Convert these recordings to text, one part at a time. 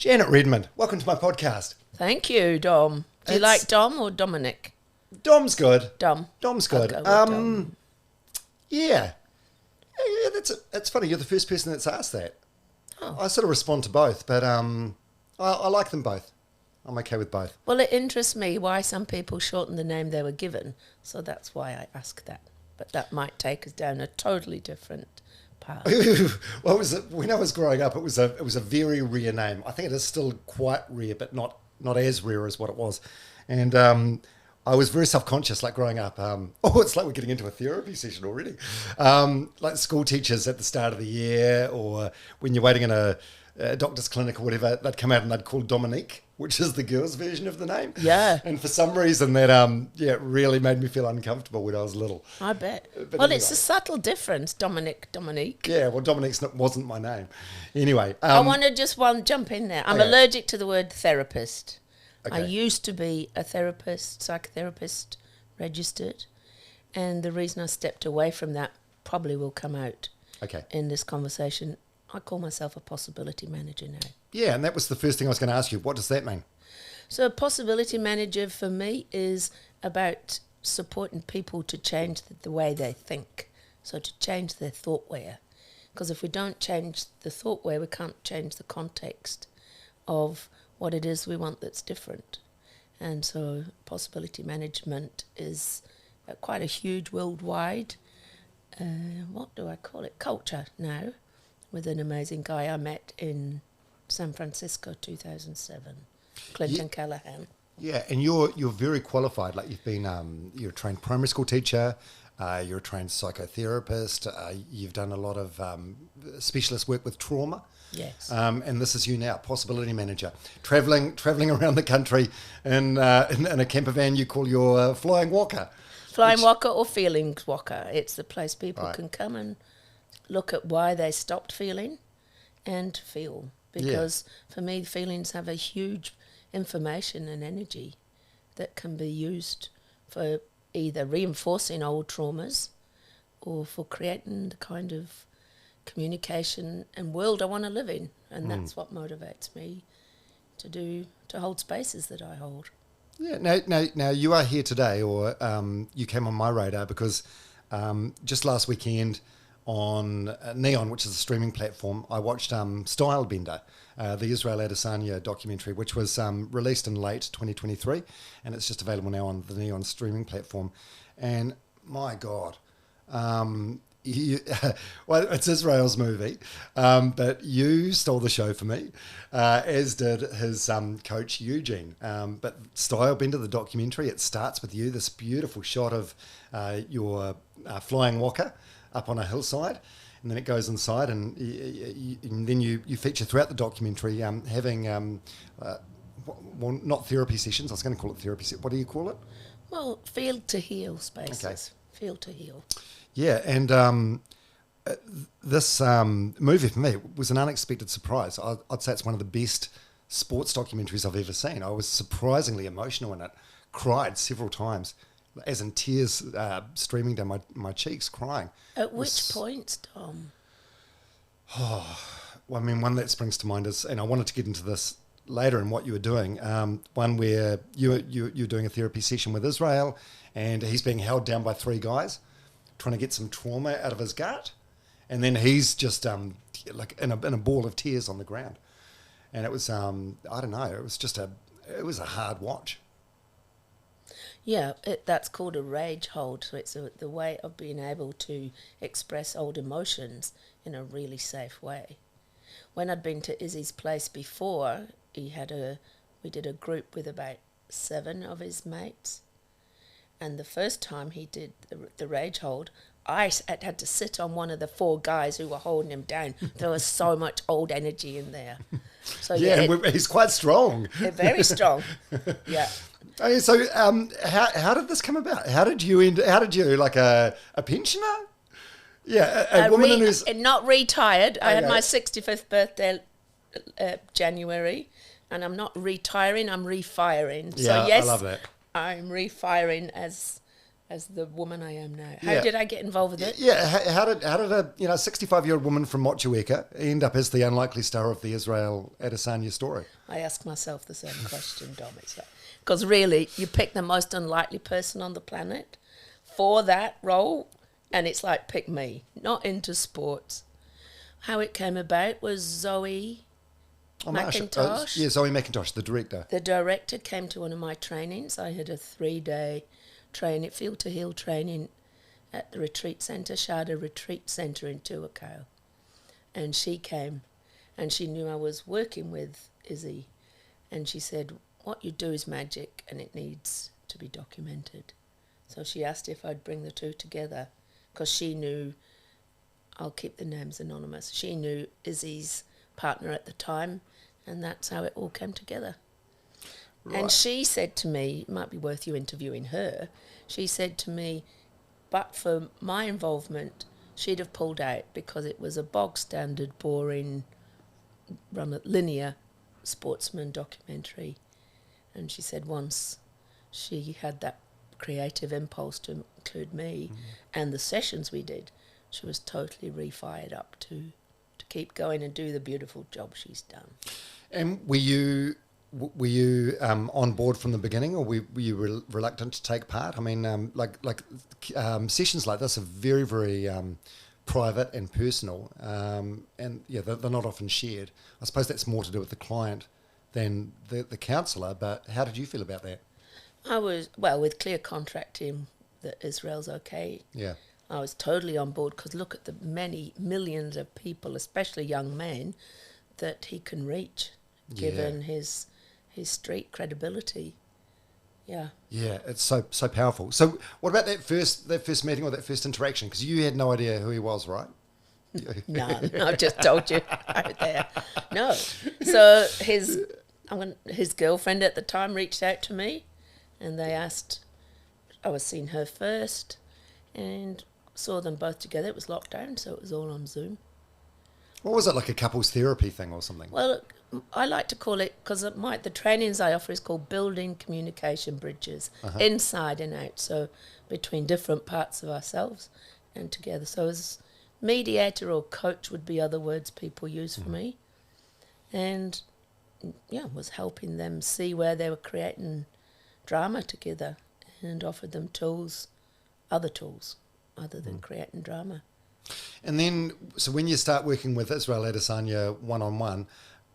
Janet Redmond, welcome to my podcast. Thank you, Dom. Do you like Dom or Dominic? Dom's good. Dom's good. Dom. Yeah, it's funny. You're the first person that's asked that. Oh. I sort of respond to both, but I like them both. I'm okay with both. Well, it interests me why some people shorten the name they were given, so that's why I ask that. But that might take us down a totally different path. Well, when I was growing up, it was a very rare name. I think it is still quite rare, but not as rare as what it was. And I was very self-conscious, like growing up. It's like we're getting into a therapy session already. Like school teachers at the start of the year, or when you're waiting in a doctor's clinic or whatever, they'd come out and they'd call Dominique, which is the girl's version of the name. Yeah. And for some reason that it really made me feel uncomfortable when I was little. I bet. But well, anyway. It's a subtle difference, Dominique. Yeah, well, Dominique's wasn't my name. Anyway. I want to just jump in there. I'm allergic to the word therapist. Okay. I used to be a therapist, psychotherapist, registered. And the reason I stepped away from that probably will come out in this conversation. I call myself a possibility manager now. Yeah, and that was the first thing I was going to ask you. What does that mean? So a possibility manager for me is about supporting people to change the way they think. So to change their thoughtware. Because if we don't change the thoughtware, we can't change the context of what it is we want that's different. And so possibility management is quite a huge worldwide, what do I call it, culture now, with an amazing guy I met in San Francisco 2007, Clinton Callahan. Yeah, and you're very qualified. Like you've been, you're a trained primary school teacher, you're a trained psychotherapist, you've done a lot of specialist work with trauma. Yes. And this is you now, possibility manager, traveling around the country in a camper van you call your flying walker. Flying walker or feelings walker. It's the place people can come and look at why they stopped feeling and feel. Because for me, feelings have a huge information and energy that can be used for either reinforcing old traumas or for creating the kind of communication and world I want to live in. And that's what motivates me to hold spaces that I hold. Yeah, now you are here today, or you came on my radar because just last weekend on Neon, which is a streaming platform, I watched Stylebender, the Israel Adesanya documentary, which was released in late 2023, and it's just available now on the Neon streaming platform. And my God, well, it's Israel's movie, but you stole the show for me, as did his coach Eugene. But Stylebender, the documentary, it starts with you, this beautiful shot of your flying walker up on a hillside, and then it goes inside, and then you feature throughout the documentary having, well, not therapy sessions, I was going to call it therapy sessions. What do you call it? Well, feel to heal spaces. Okay. Feel to heal. Yeah, and this movie for me was an unexpected surprise. I'd say it's one of the best sports documentaries I've ever seen. I was surprisingly emotional in it, cried several times, as in tears streaming down my cheeks, crying. At which point, Tom? Well, I mean, one that springs to mind is, and I wanted to get into this later in what you were doing, one where you're doing a therapy session with Israel, and he's being held down by three guys, trying to get some trauma out of his gut, and then he's just like in a ball of tears on the ground, and it was I don't know, it was a hard watch. Yeah, that's called a rage hold. So it's the way of being able to express old emotions in a really safe way. When I'd been to Issy's place before, we did a group with about 7 of his mates. And the first time he did the rage hold, I had to sit on one of the 4 guys who were holding him down. There was so much old energy in there. So he's quite strong. Very strong. Yeah. Okay, so how did this come about? How did you like a pensioner? Yeah, a woman who's not retired. I had my 65th birthday January, and I'm not retiring. I'm refiring. Yeah, so yes, I love that. I'm refiring as as the woman I am now. How Yeah. did I get involved with it? Yeah, how did a 65-year-old woman from Motueka end up as the unlikely star of the Israel Adesanya story? I ask myself the same question, Dom. Because really, you pick the most unlikely person on the planet for that role, and it's like, pick me, not into sports. How it came about was Zoe McIntosh. Zoe McIntosh, the director. The director came to one of my trainings. I had a 3-day field to heel training at the retreat centre, Shada Retreat Centre in Tuakau. And she came and she knew I was working with Issy. And she said, what you do is magic and it needs to be documented. So she asked if I'd bring the two together because she knew, I'll keep the names anonymous, she knew Issy's partner at the time, and that's how it all came together. Right. And she said to me, it might be worth you interviewing her, she said to me, but for my involvement, she'd have pulled out because it was a bog standard, boring, linear sportsman documentary. And she said once she had that creative impulse to include me and the sessions we did, she was totally re-fired up to keep going and do the beautiful job she's done. And were you on board from the beginning, or were you reluctant to take part? I mean, sessions like this are very, very private and personal, and they're not often shared. I suppose that's more to do with the client than the counsellor. But how did you feel about that? I was, with clear contracting that Israel's okay. Yeah. I was totally on board because look at the many millions of people, especially young men, that he can reach, given his street credibility. Yeah. Yeah, it's so powerful. So what about that first meeting or that first interaction? Because you had no idea who he was, right? No, I just told you out there. No. So his girlfriend at the time reached out to me and they asked, I was seeing her first and saw them both together. It was lockdown, so it was all on Zoom. What was it, like a couples therapy thing or something? Well, I like to call it, because the trainings I offer is called building communication bridges, inside and out, so between different parts of ourselves and together. So as mediator or coach would be other words people use for me. And was helping them see where they were creating drama together and offered them other tools other than creating drama. And then, so when you start working with Israel Adesanya one-on-one,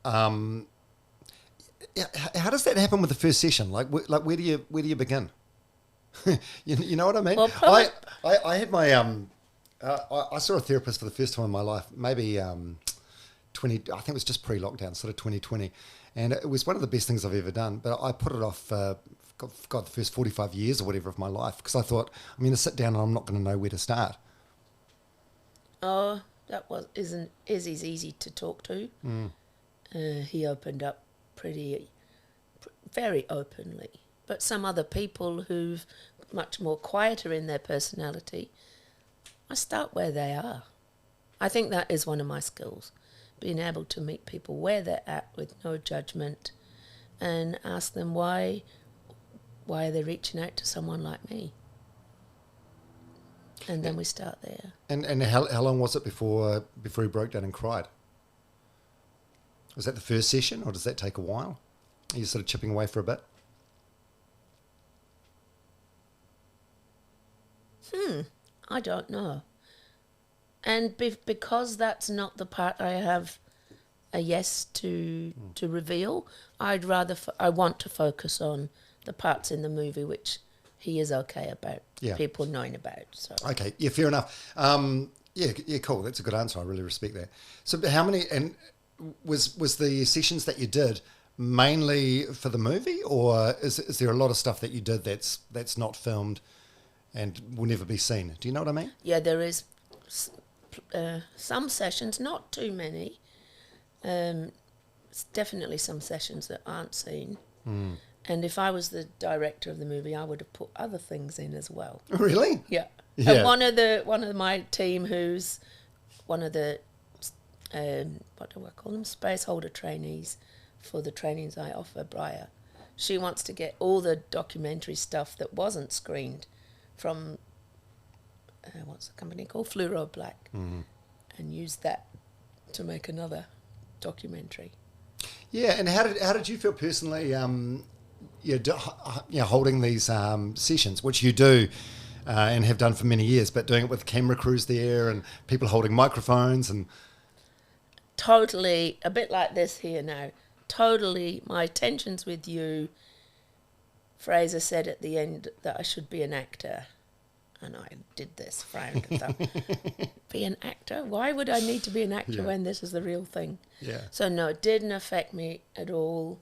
how does that happen with the first session? Like where do you begin? you know what I mean? Well, probably, I had my I saw a therapist for the first time in my life, maybe I think it was just pre-lockdown, sort of 2020, and it was one of the best things I've ever done. But I put it off. God, the first 45 years or whatever of my life, because I thought I'm going to sit down and I'm not going to know where to start. Oh, isn't Izzy's easy to talk to. He opened up very openly. But some other people who've much more quieter in their personality, I start where they are. I think that is one of my skills, being able to meet people where they're at with no judgment and ask them why are they reaching out to someone like me? And then we start there. And how long was it before he broke down and cried? Was that the first session, or does that take a while? Are you sort of chipping away for a bit? I don't know. And because that's not the part I have a yes to reveal, I want to focus on the parts in the movie which he is okay about, people knowing about. So. Okay, yeah, fair enough. Cool. That's a good answer. I really respect that. So how many, and was the sessions that you did mainly for the movie, or is there a lot of stuff that you did that's not filmed and will never be seen? Do you know what I mean? Yeah, there is some sessions, not too many. It's definitely some sessions that aren't seen. And if I was the director of the movie, I would have put other things in as well. Really? Yeah. And one of my team, who's one of the what do I call them, space holder trainees for the trainings I offer, Briar. She wants to get all the documentary stuff that wasn't screened from, what's the company called? Fluoro Black, and used that to make another documentary. Yeah, and how did you feel personally, holding these sessions, which you do and have done for many years, but doing it with camera crews there and people holding microphones and... Totally, a bit like this here now. Totally, my attention's with you. Fraser said at the end that I should be an actor. And I did this, frowned and thought, be an actor? Why would I need to be an actor when this is the real thing? Yeah. So no, it didn't affect me at all.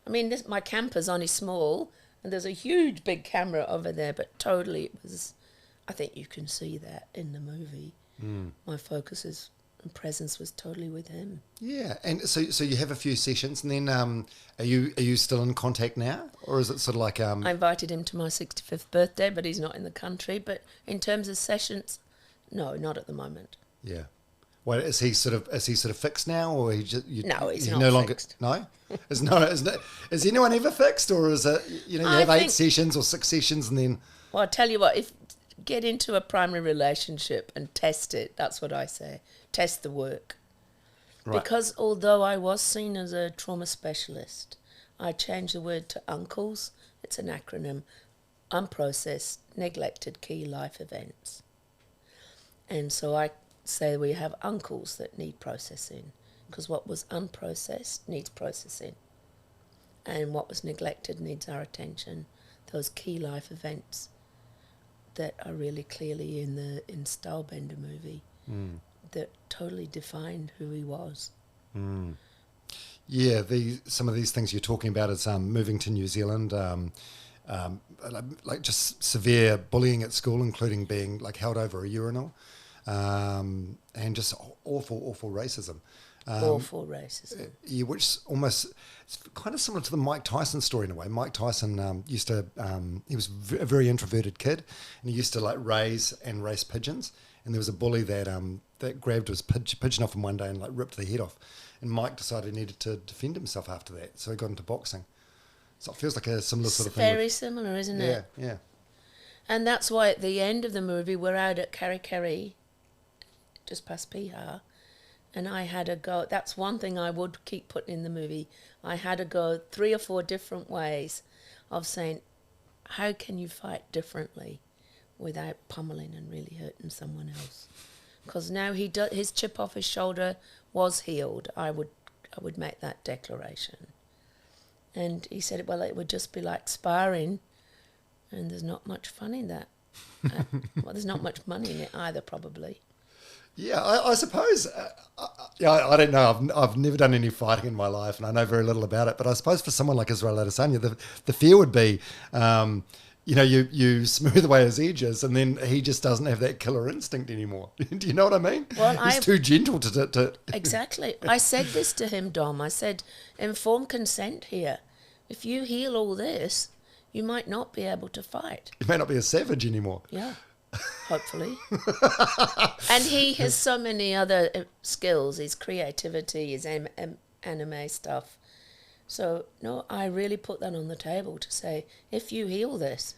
I mean, my camper's only small, and there's a huge big camera over there, but totally it was, I think you can see that in the movie. My focus and presence was totally with him. Yeah, and so you have a few sessions, and then are you still in contact now, or is it sort of like I invited him to my 65th birthday, but he's not in the country. But in terms of sessions, no, not at the moment. Yeah. Well, is he sort of fixed now, or No, he's not no longer fixed. No, is anyone ever fixed, or is it you have 8 sessions or 6 sessions and then? Well, I'll tell you what, if get into a primary relationship and test it. That's what I say. Test the work. Right. Because although I was seen as a trauma specialist, I changed the word to UNCLES. It's an acronym. Unprocessed, neglected key life events. And so I say we have UNCLES that need processing, because what was unprocessed needs processing. And what was neglected needs our attention. Those key life events that are really clearly in the Stylebender movie that totally defined who he was. Yeah, some of these things you're talking about is moving to New Zealand, like just severe bullying at school, including being like held over a urinal, and just awful racism. Awful racism. Yeah, which almost, it's kind of similar to the Mike Tyson story in a way. Mike Tyson used to, he was a very introverted kid, and he used to like raise pigeons. And there was a bully that grabbed his pigeon off him one day and like ripped the head off. And Mike decided he needed to defend himself after that, so he got into boxing. So it feels like a similar sort of thing. Very similar, isn't it? Yeah. And that's why at the end of the movie, we're out at Karikari, just past Piha, and I had a go. That's one thing I would keep putting in the movie. I had a go 3 or 4 different ways of saying, how can you fight differently without pummeling and really hurting someone else? Because now his chip off his shoulder was healed. I would make that declaration. And he said, well, it would just be like sparring, and there's not much fun in that. Well, there's not much money in it either, probably. Yeah, I suppose. I don't know. I've never done any fighting in my life, and I know very little about it. But I suppose for someone like Israel Adesanya, the fear would be, you smooth away his edges, and then he just doesn't have that killer instinct anymore. Do you know what I mean? Well, he's too gentle to. Exactly. I said this to him, Dom. I said, informed consent here. If you heal all this, you might not be able to fight. You may not be a savage anymore. Yeah. Hopefully. And he has so many other skills, his creativity, his anime stuff. So, no, I really put that on the table to say, if you heal this,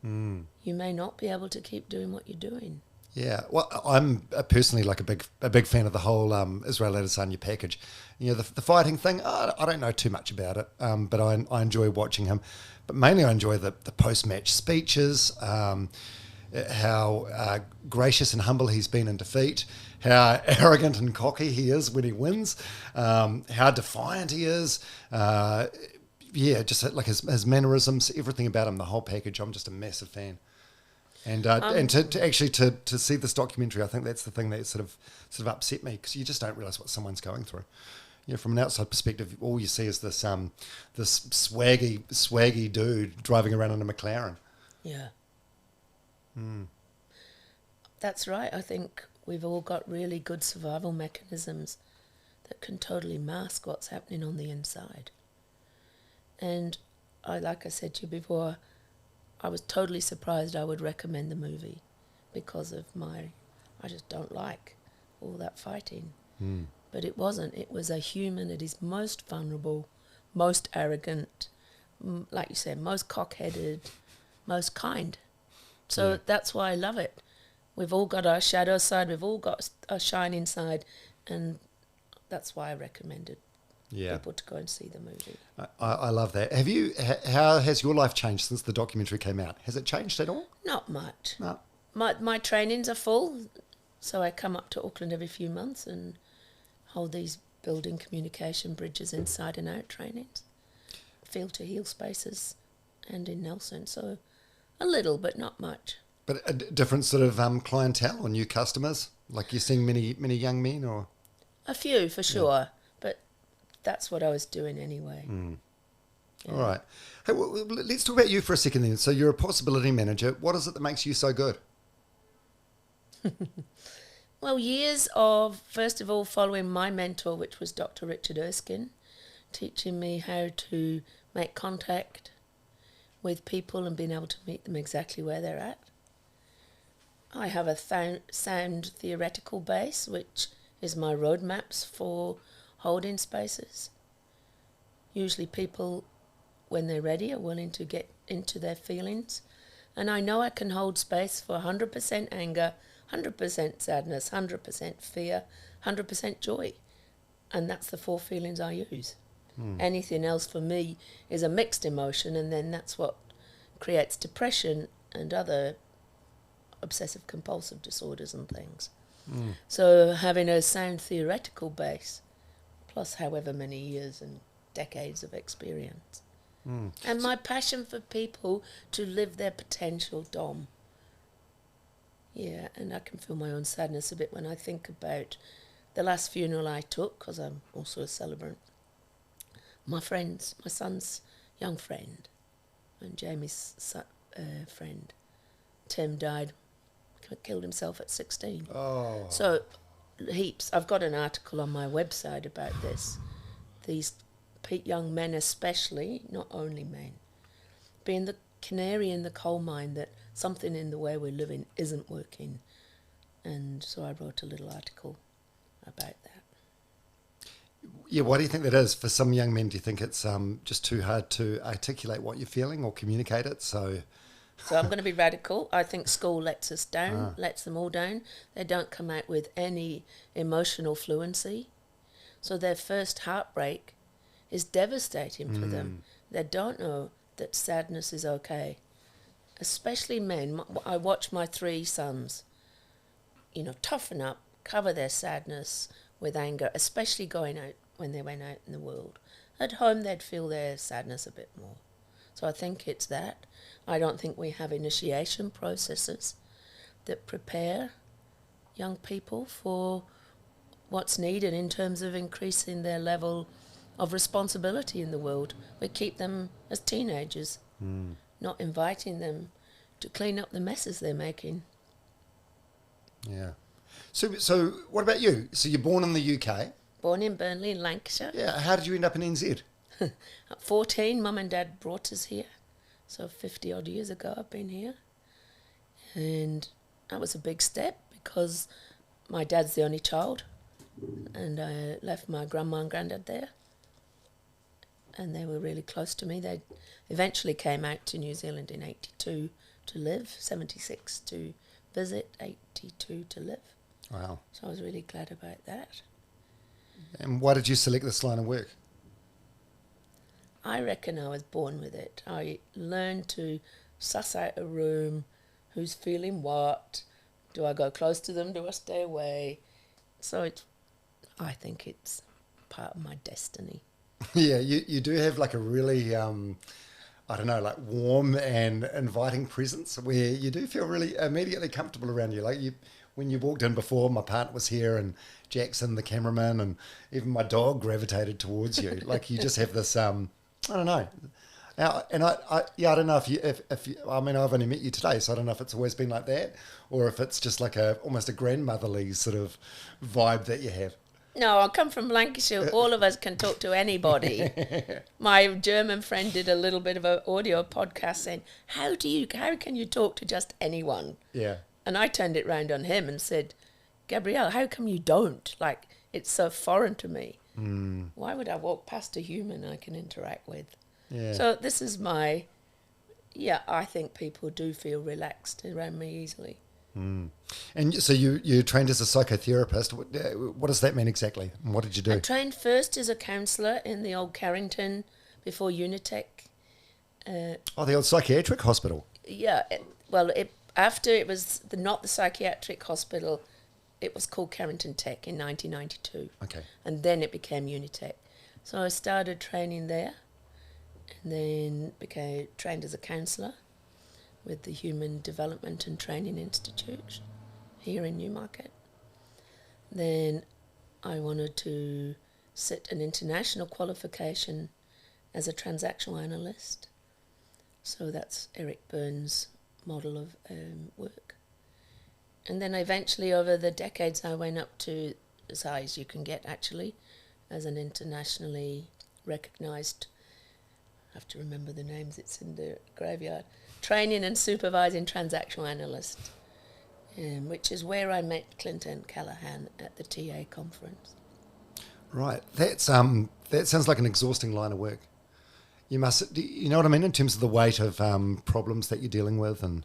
you may not be able to keep doing what you're doing. Yeah, well, I'm personally like a big fan of the whole Israel Adesanya package. The fighting thing, I don't know too much about it, but I enjoy watching him. But mainly I enjoy the post-match speeches, how gracious and humble he's been in defeat, how arrogant and cocky he is when he wins, how defiant he is. Just like his mannerisms, everything about him, the whole package. I'm just a massive fan. And to actually see this documentary, I think that's the thing that sort of upset me, because you just don't realise what someone's going through. From an outside perspective, all you see is this swaggy dude driving around in a McLaren. Yeah. That's right. I think we've all got really good survival mechanisms that can totally mask what's happening on the inside. And like I said to you before, I was totally surprised I would recommend the movie because of I just don't like all that fighting. But it wasn't. It was a human at his most vulnerable, most arrogant, like you said, most cock-headed, most kind. So that's why I love it. We've all got our shadow side, we've all got our shining side, and that's why I recommended people to go and see the movie. I love that. How has your life changed since the documentary came out? Has it changed at all? Not much. No. My trainings are full, so I come up to Auckland every few months and hold these building communication bridges inside and out trainings, feel to heal spaces, and in Nelson. So a little, but not much. But a different sort of clientele or new customers? Like you're seeing many young men or? A few, for sure. But that's what I was doing anyway. Yeah. All right. Hey, well, let's talk about you for a second then. So you're a possibility manager. What is it that makes you so good? Well, years of, first of all, following my mentor, which was Dr. Richard Erskine, teaching me how to make contact with people and being able to meet them exactly where they're at. I have a sound theoretical base, which is my roadmaps for holding spaces. Usually people, when they're ready, are willing to get into their feelings. And I know I can hold space for 100% anger, 100% sadness, 100% fear, 100% joy. And that's the 4 feelings I use. Anything else for me is a mixed emotion, and then that's what creates depression and other obsessive compulsive disorders and things. So having a sound theoretical base, plus however many years and decades of experience. And my passion for people to live their potential, Dom. Yeah, and I can feel my own sadness a bit when I think about the last funeral I took, because I'm also a celebrant. My son's young friend, and Jamie's friend, Tim, killed himself at 16. Oh. So, heaps. I've got an article on my website about this. These young men especially, not only men, being the canary in the coal mine that something in the way we're living isn't working. And so I wrote a little article about that. Yeah, why do you think that is? For some young men, do you think it's just too hard to articulate what you're feeling or communicate it? So I'm going to be radical. I think school lets us down, lets them all down. They don't come out with any emotional fluency. So their first heartbreak is devastating for them. They don't know that sadness is okay. Especially men. I watch my 3 sons, toughen up, cover their sadness with anger, especially going out when they went out in the world. At home, they'd feel their sadness a bit more. So I think it's that. I don't think we have initiation processes that prepare young people for what's needed in terms of increasing their level of responsibility in the world. We keep them as teenagers, not inviting them to clean up the messes they're making. Yeah. So what about you? So you're born in the UK? Born in Burnley in Lancashire. Yeah. How did you end up in NZ? At 14, Mum and Dad brought us here. So 50 odd years ago I've been here. And that was a big step because my dad's the only child. And I left my grandma and granddad there. And they were really close to me. They eventually came out to New Zealand in 82 to live, 76 to visit, 82 to live. Wow. So I was really glad about that. And why did you select this line of work? I reckon I was born with it. I learned to suss out a room, who's feeling what, do I go close to them, do I stay away? So I think it's part of my destiny. Yeah, you do have like a really, like warm and inviting presence where you do feel really immediately comfortable around you. Like when you walked in before, my partner was here and Jackson, the cameraman, and even my dog gravitated towards you. Like you just have this, I don't know. And I don't know if you, I mean, I've only met you today, so I don't know if it's always been like that or if it's just like almost a grandmotherly sort of vibe that you have. No, I come from Lancashire. All of us can talk to anybody. My German friend did a little bit of an audio podcast saying, how can you talk to just anyone? Yeah. And I turned it round on him and said, Gabrielle, how come you don't? Like, it's so foreign to me. Why would I walk past a human I can interact with? Yeah. So this is my, yeah, I think people do feel relaxed around me easily. And so you trained as a psychotherapist. What does that mean exactly? And what did you do? I trained first as a counsellor in the old Carrington before Unitec. The old psychiatric hospital. Yeah, after it was not the psychiatric hospital, it was called Carrington Tech in 1992. Okay. And then it became Unitec. So I started training there, and then became trained as a counsellor with the Human Development and Training Institute here in Newmarket. Then I wanted to sit an international qualification as a transactional analyst. So that's Eric Byrne's model of work. And then eventually over the decades I went up to as high as you can get actually as an internationally recognised, I have to remember the names, it's in the graveyard, training and supervising transactional analyst, which is where I met Clinton Callahan at the TA conference. Right. That sounds like an exhausting line of work. You know what I mean, in terms of the weight of problems that you're dealing with, and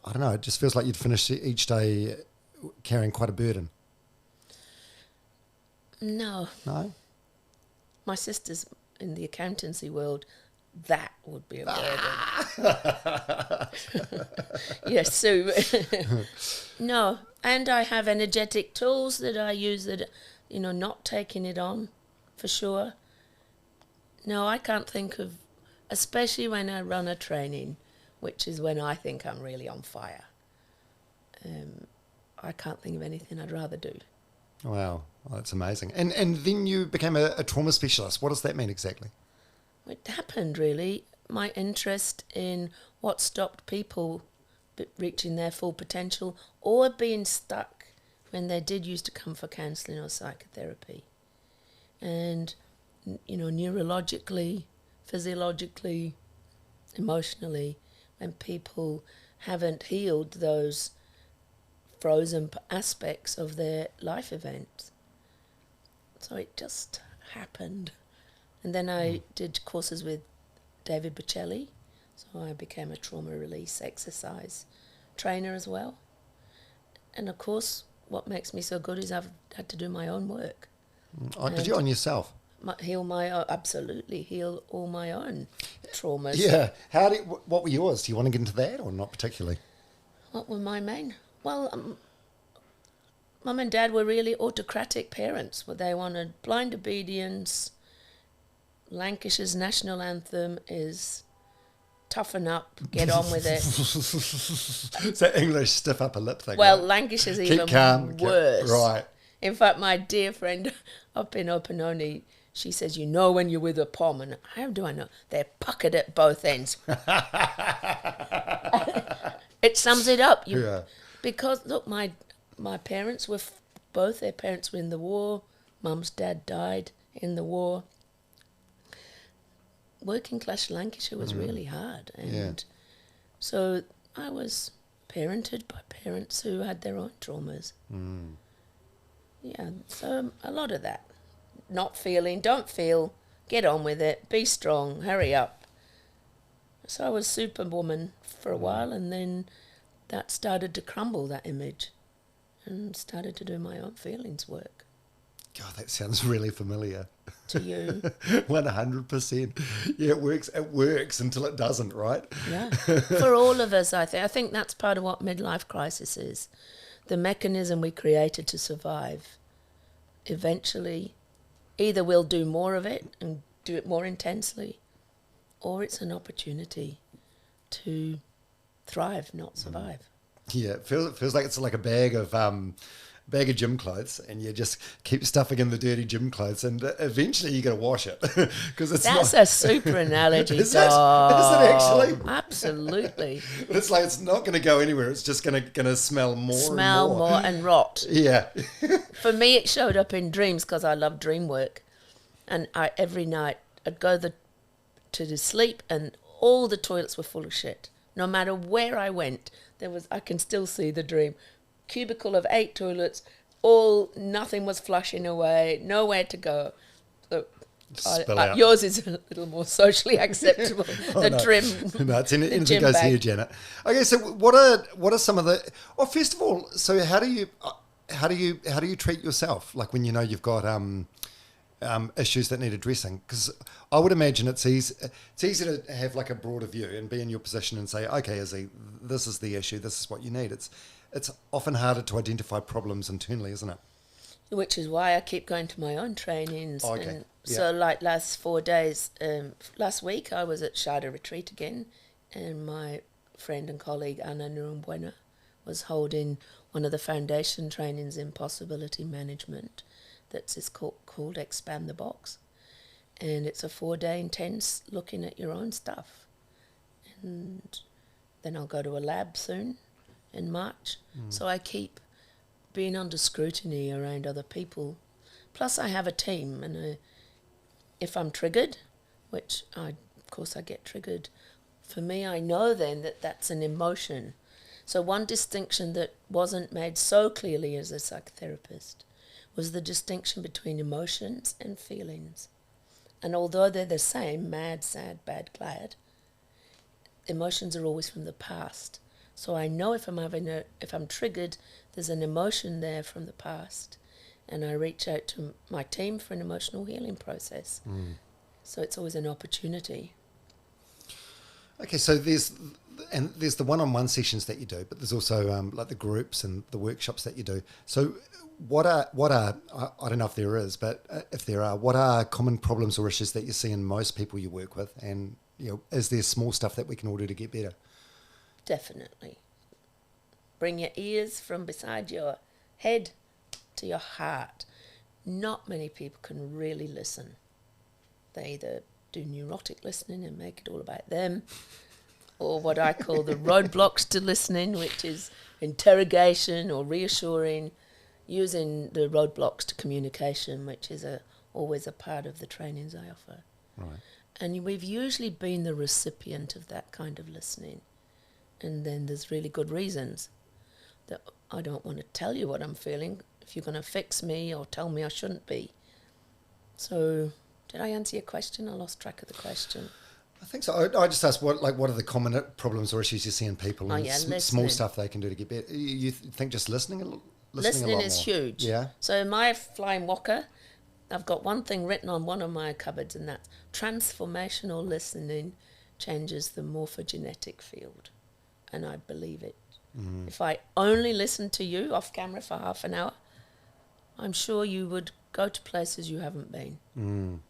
I don't know, it just feels like you'd finish each day carrying quite a burden. No. No? My sister's in the accountancy world. That would be a burden. Yes, so no. And I have energetic tools that I use that, not taking it on, for sure. No, I can't think of, especially when I run a training, which is when I think I'm really on fire. I can't think of anything I'd rather do. Wow, that's amazing. And then you became a trauma specialist. What does that mean exactly? It happened, really. My interest in what stopped people reaching their full potential or being stuck when they did used to come for counselling or psychotherapy. And, neurologically, physiologically, emotionally, when people haven't healed those frozen aspects of their life events. So it just happened. And then I did courses with David Bocelli, so I became a trauma release exercise trainer as well. And of course, what makes me so good is I've had to do my own work. Oh, did you on yourself? Absolutely heal all my own traumas. Yeah. What were yours? Do you want to get into that or not particularly? What were my main? Well, Mum and Dad were really autocratic parents. Where they wanted blind obedience. Lancashire's national anthem is toughen up, get on with it. It's that English stiff upper lip thing. Well, right? Lancashire's Keep even calm, worse. Right. In fact, my dear friend up in Openoni, she says, when you're with a pom. And how do I know? They're puckered at both ends. It sums it up. Yeah. Because, look, my parents were, both their parents were in the war. Mum's dad died in the war. Working class Lancashire was really hard. And so I was parented by parents who had their own traumas. Yeah, so a lot of that. Not feeling, don't feel, get on with it, be strong, hurry up. So I was superwoman for a while, and then that started to crumble, that image, and started to do my own feelings work. God, that sounds really familiar. To you? 100%. Yeah, it works until it doesn't, right? Yeah. For all of us, I think that's part of what midlife crisis is. The mechanism we created to survive. Eventually, either we'll do more of it and do it more intensely, or it's an opportunity to thrive, not survive. Yeah, it feels like it's like a bag of gym clothes, and you just keep stuffing in the dirty gym clothes, and eventually you got to wash it because That's a super analogy. Is it actually? Absolutely. It's like it's not going to go anywhere. It's just going to smell more and rot. Yeah. For me, it showed up in dreams because I love dream work, and every night I'd go to the sleep, and all the toilets were full of shit. No matter where I went, I can still see the dream. Cubicle of 8 toilets, nothing was flushing away, nowhere to go. So Spill out. Yours is a little more socially acceptable. The no. trim. No, it's anything gym goes bag. here, Janet. Okay, so what are some of the? Well, first of all, so how do you treat yourself? Like when you know you've got issues that need addressing, because I would imagine it's easy to have like a broader view and be in your position and say, okay, Izzy, this is the issue, this is what you need. It's often harder to identify problems internally, isn't it? Which is why I keep going to my own trainings. Okay. And Yeah. so like last 4 days, last week I was at Shada Retreat again, and my friend and colleague Anna Nurumbuena was holding one of the foundation trainings in possibility management that's called Expand the Box. And it's a 4-day intense looking at your own stuff. And then I'll go to a lab soon in March. So I keep being under scrutiny around other people. Plus I have a team, and if I'm triggered, which of course I get triggered, for me I know then that that's an emotion. So one distinction that wasn't made so clearly as a psychotherapist was the distinction between emotions and feelings. And although they're the same, mad, sad, bad, glad, emotions are always from the past. So I know if I'm triggered, there's an emotion there from the past, and I reach out to my team for an emotional healing process. So it's always an opportunity. Okay, so there's the one-on-one sessions that you do, but there's also like the groups and the workshops that you do. So what are I don't know if there is, but if there are, what are common problems or issues that you see in most people you work with, and is there small stuff that we can all do to get better? Definitely. Bring your ears from beside your head to your heart. Not many people can really listen. They either do neurotic listening and make it all about them, or what I call the roadblocks to listening, which is interrogation or reassuring, using the roadblocks to communication, which is always a part of the trainings I offer. Right. And we've usually been the recipient of that kind of listening. And then there's really good reasons that I don't want to tell you what I'm feeling if you're going to fix me or tell me I shouldn't be. So, did I answer your question? I lost track of the question. I think so. I just asked what are the common problems or issues you see in people, and small stuff they can do to get better. You think just listening Listening is huge. Yeah. So in my flying walker, I've got one thing written on one of my cupboards, and that's transformational listening changes the morphogenetic field. And I believe it. If I only listened to you off camera for half an hour, I'm sure you would go to places you haven't been.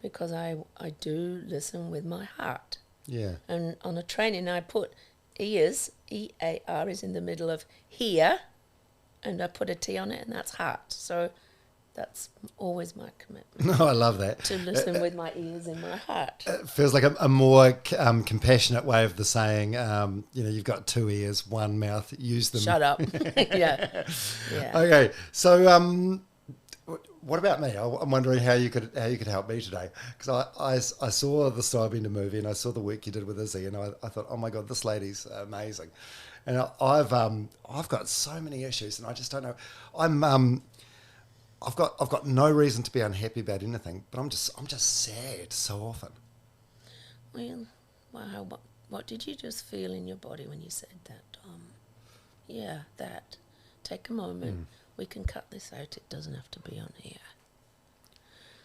Because I do listen with my heart. Yeah. And on a training I put ears, E-A-R is in the middle of hear, and I put a T on it, and that's heart. So that's always my commitment. No, I love that. To listen with my ears and my heart. It feels like a more compassionate way of the saying, you've got 2 ears, 1 mouth, use them. Shut up. Yeah. Okay, so what about me? I'm wondering how you could help me today, because I saw the Stylebender movie and I saw the work you did with Issy, and I thought, oh my God, this lady's amazing. And I've got so many issues, and I just don't know. I've got no reason to be unhappy about anything, but I'm just sad so often. Well, wow, what did you just feel in your body when you said that, Dom? Yeah, that. Take a moment. We can cut this out. It doesn't have to be on here.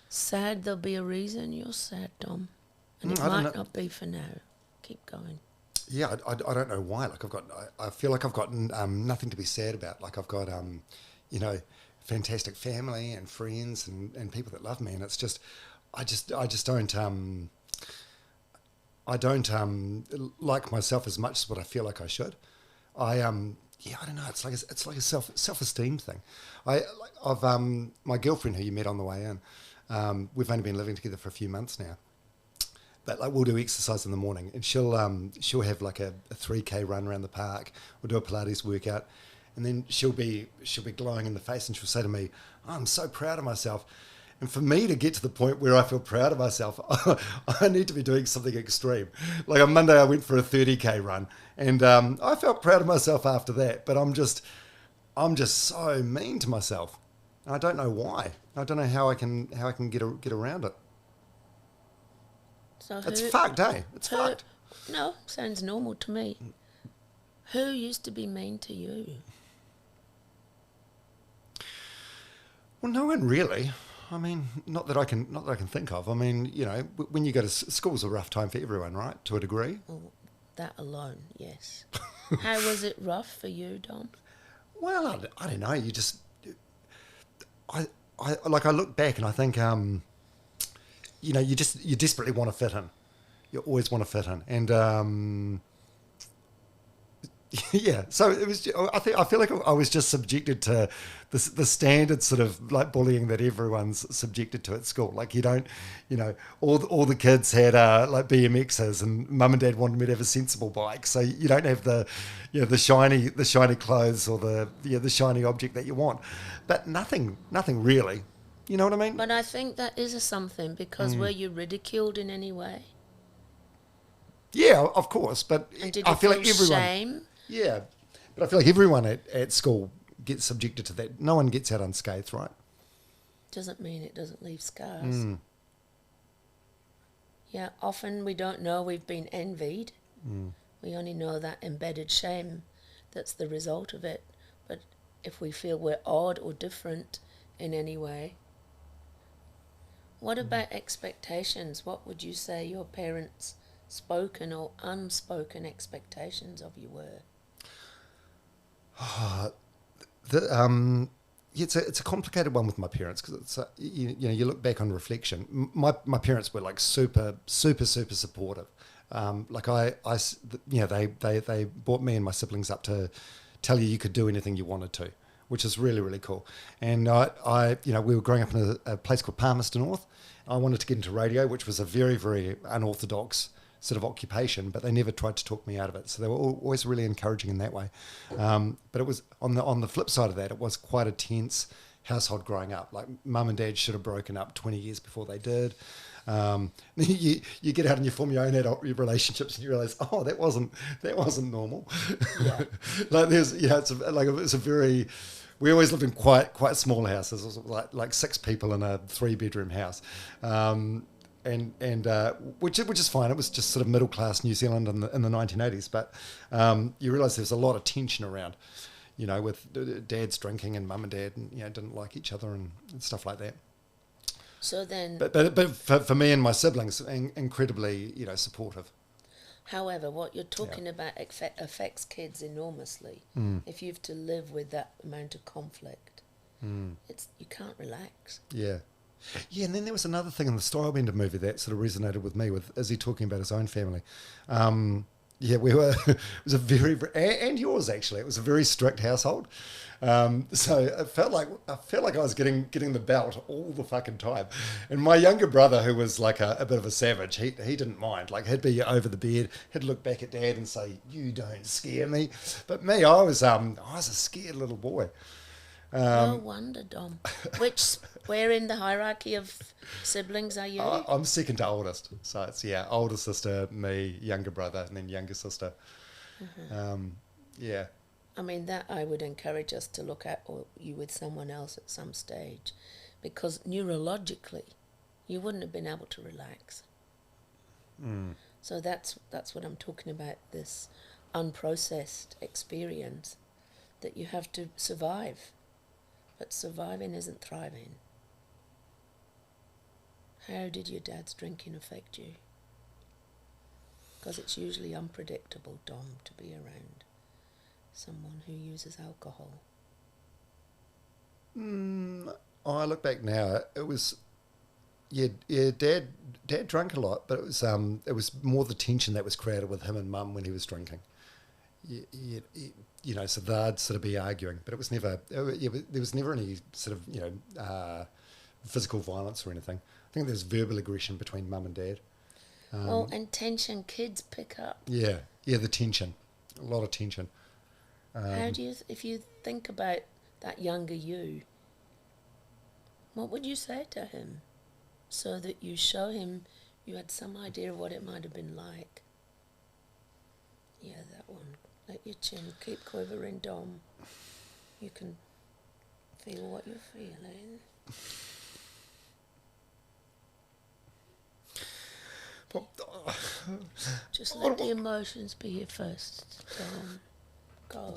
Sad, there'll be a reason you're sad, Dom. And it might not be for now. Keep going. Yeah, I don't know why. Like I feel like I've got nothing to be sad about. Like I've got, fantastic family and friends and people that love me, and it's just, I just don't, I don't like myself as much as what I feel like I should. I don't know. It's like a self-esteem thing. I've my girlfriend who you met on the way in. We've only been living together for a few months now, but like we'll do exercise in the morning, and she'll have like a 3K run around the park. We'll do a Pilates workout, and then she'll be glowing in the face, and she'll say to me, oh, "I'm so proud of myself." And for me to get to the point where I feel proud of myself, I need to be doing something extreme. Like on Monday, I went for a 30K run, and I felt proud of myself after that. But I'm just so mean to myself. And I don't know why. I don't know how I can get around it. So It's fucked, eh? It's fucked. No, sounds normal to me. Who used to be mean to you? Well, no one really. I mean, not that I can think of. I mean, when you go to school's a rough time for everyone, right? To a degree. Well, that alone, yes. How was it rough for you, Dom? Well, I don't know. You just, I look back and I think, you desperately want to fit in. You always want to fit in, and yeah. So it was. I feel like I was just subjected to the standard sort of like bullying that everyone's subjected to at school. Like you don't, all the kids had like BMXs, and mum and dad wanted me to have a sensible bike. So you don't have the shiny clothes or the shiny object that you want, but nothing really. You know what I mean? But I think that is a something, because were you ridiculed in any way? Yeah, of course, but And did I you feel feel like everyone. shame? Yeah, but I feel like everyone at school gets subjected to that. No one gets out unscathed, right? Doesn't mean it doesn't leave scars. Yeah, often we don't know we've been envied. We only know that embedded shame that's the result of it. But if we feel we're odd or different in any way, what about expectations? What would you say your parents' spoken or unspoken expectations of you were? It's a complicated one with my parents, because it's you look back on reflection. My parents were like super supportive. They brought me and my siblings up to tell you could do anything you wanted to, which is really, really cool. And we were growing up in a place called Palmerston North. I wanted to get into radio, which was a very, very unorthodox sort of occupation, but they never tried to talk me out of it. So they were always really encouraging in that way. But it was on the flip side of that, it was quite a tense household growing up. Like mum and dad should have broken up 20 years before they did. You get out and you form your own adult relationships, and you realize, oh, that wasn't normal. Yeah. Like it's a very. We always lived in quite small houses. It was like 6 people in a 3-bedroom house, which is fine. It was just sort of middle class New Zealand in the 1980s. But you realise there's a lot of tension around, with dad's drinking and mum and dad, and didn't like each other and stuff like that. So then, but for me and my siblings, incredibly supportive. however, what you're talking about affects kids enormously. If you have to live with that amount of conflict, you can't relax. Yeah. Yeah, and then there was another thing in the Stylebender movie that sort of resonated with me, with Issy talking about his own family. We were, it was a very, and yours actually, it was a very strict household. So it felt like I was getting the belt all the fucking time. And my younger brother, who was like a bit of a savage, he didn't mind. Like he'd be over the bed, he'd look back at dad and say, "You don't scare me." But me, I was a scared little boy. No wonder, Dom. Where in the hierarchy of siblings are you? I'm second to oldest. So it's, older sister, me, younger brother, and then younger sister. Yeah. I mean, that I would encourage us to look at you with someone else at some stage, because neurologically, you wouldn't have been able to relax. So that's what I'm talking about, this unprocessed experience that you have to survive. But surviving isn't thriving. How did your dad's drinking affect you? Because it's usually unpredictable, Dom, to be around someone who uses alcohol. I look back now, it was, dad drank a lot, but it was more the tension that was created with him and mum when he was drinking. So they'd sort of be arguing, but it was never, there was never any sort of, physical violence or anything. I think there's verbal aggression between mum and dad. And tension kids pick up. Yeah, the tension, a lot of tension. How do you, if you think about that younger you, what would you say to him so that you show him you had some idea of what it might have been like? Yeah, that one. Let your chin keep quivering, Dom. You can feel what you're feeling. Well, Just let the emotions be here first. Go.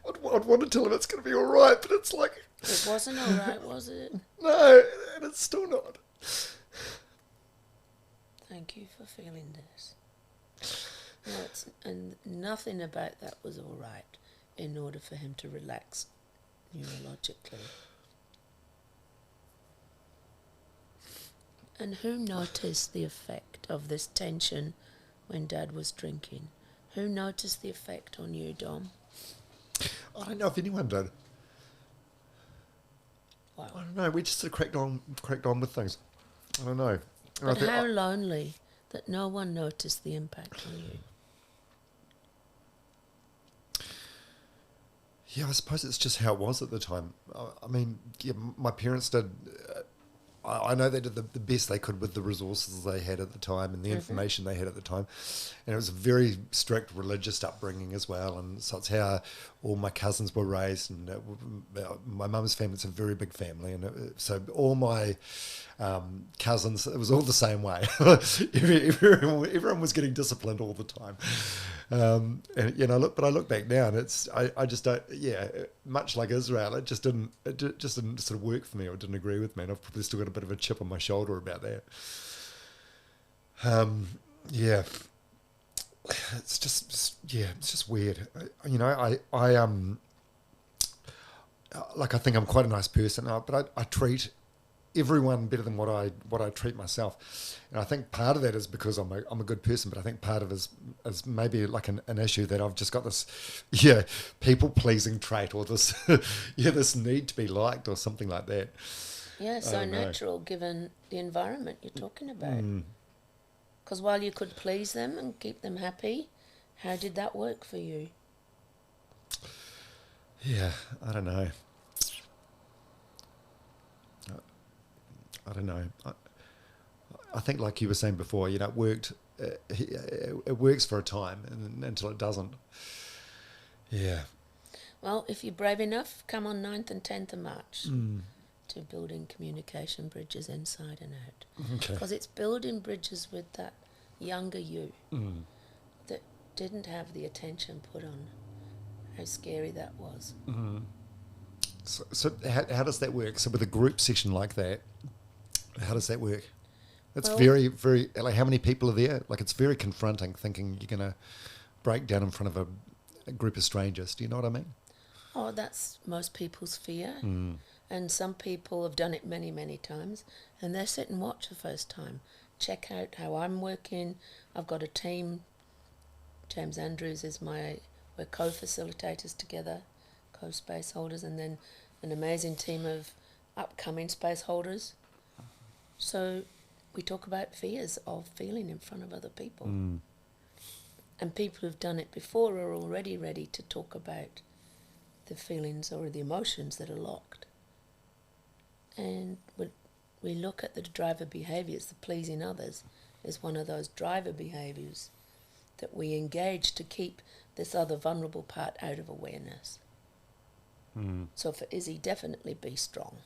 I'd want to tell him it's going to be all right, but it's like... It wasn't all right, was it? No, and it's still not. Thank you for feeling this. No, and nothing about that was all right in order for him to relax neurologically. And who noticed the effect of this tension when Dad was drinking? Who noticed the effect on you, Dom? I don't know if anyone did. Wow. I don't know. We just sort of cracked on with things. I don't know. But how lonely that no one noticed the impact on you. Yeah, I suppose it's just how it was at the time. I mean, yeah, my parents did... I know they did the best they could with the resources they had at the time and the information they had at the time. And it was a very strict religious upbringing as well. And so it's how all my cousins were raised. And my mum's family, it's a very big family. And so all my cousins, it was all the same way. Everyone was getting disciplined all the time. And you know, I look back now, and I just don't. Yeah, much like Israel, it just didn't sort of work for me, or didn't agree with me, and I've probably still got a bit of a chip on my shoulder about that. Yeah, it's just weird. You know, I like I think I'm quite a nice person, but I treat everyone better than what I treat myself, and I think part of that is because I'm a good person, but I think part of it is maybe like an issue that I've just got this people pleasing trait, or this this need to be liked or something like that. Yeah, so natural given the environment you're talking about. Because while you could please them and keep them happy, how did that work for you? Yeah, I don't know. I don't know. I think, like you were saying before, you know, it worked. It works for a time, and until it doesn't. Yeah. Well, if you're brave enough, come on 9th and 10th of March to building communication bridges inside and out. Okay. Because it's building bridges with that younger you that didn't have the attention put on how scary that was. Mm-hmm. So how does that work? So with a group session like that, how does that work? It's very, very, like, how many people are there? Like, it's very confronting thinking you're going to break down in front of a group of strangers. Do you know what I mean? Oh, that's most people's fear. And some people have done it many, many times, and they sit and watch the first time. Check out how I'm working. I've got a team. James Andrews is we're co-facilitators together, co-space holders, and then an amazing team of upcoming space holders. So we talk about fears of feeling in front of other people. And people who've done it before are already ready to talk about the feelings or the emotions that are locked. And we look at the driver behaviours, the pleasing others is one of those driver behaviours that we engage to keep this other vulnerable part out of awareness. So for Issy, definitely be strong.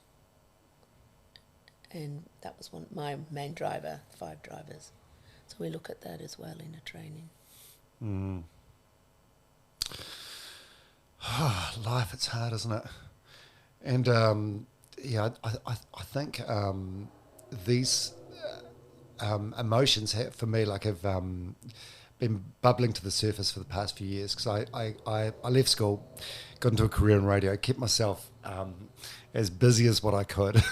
And that was my main driver, 5 drivers. So we look at that as well in a training. Life, it's hard, isn't it? And I think these emotions for me have been bubbling to the surface for the past few years, because I left school, got into a career in radio, kept myself as busy as what I could.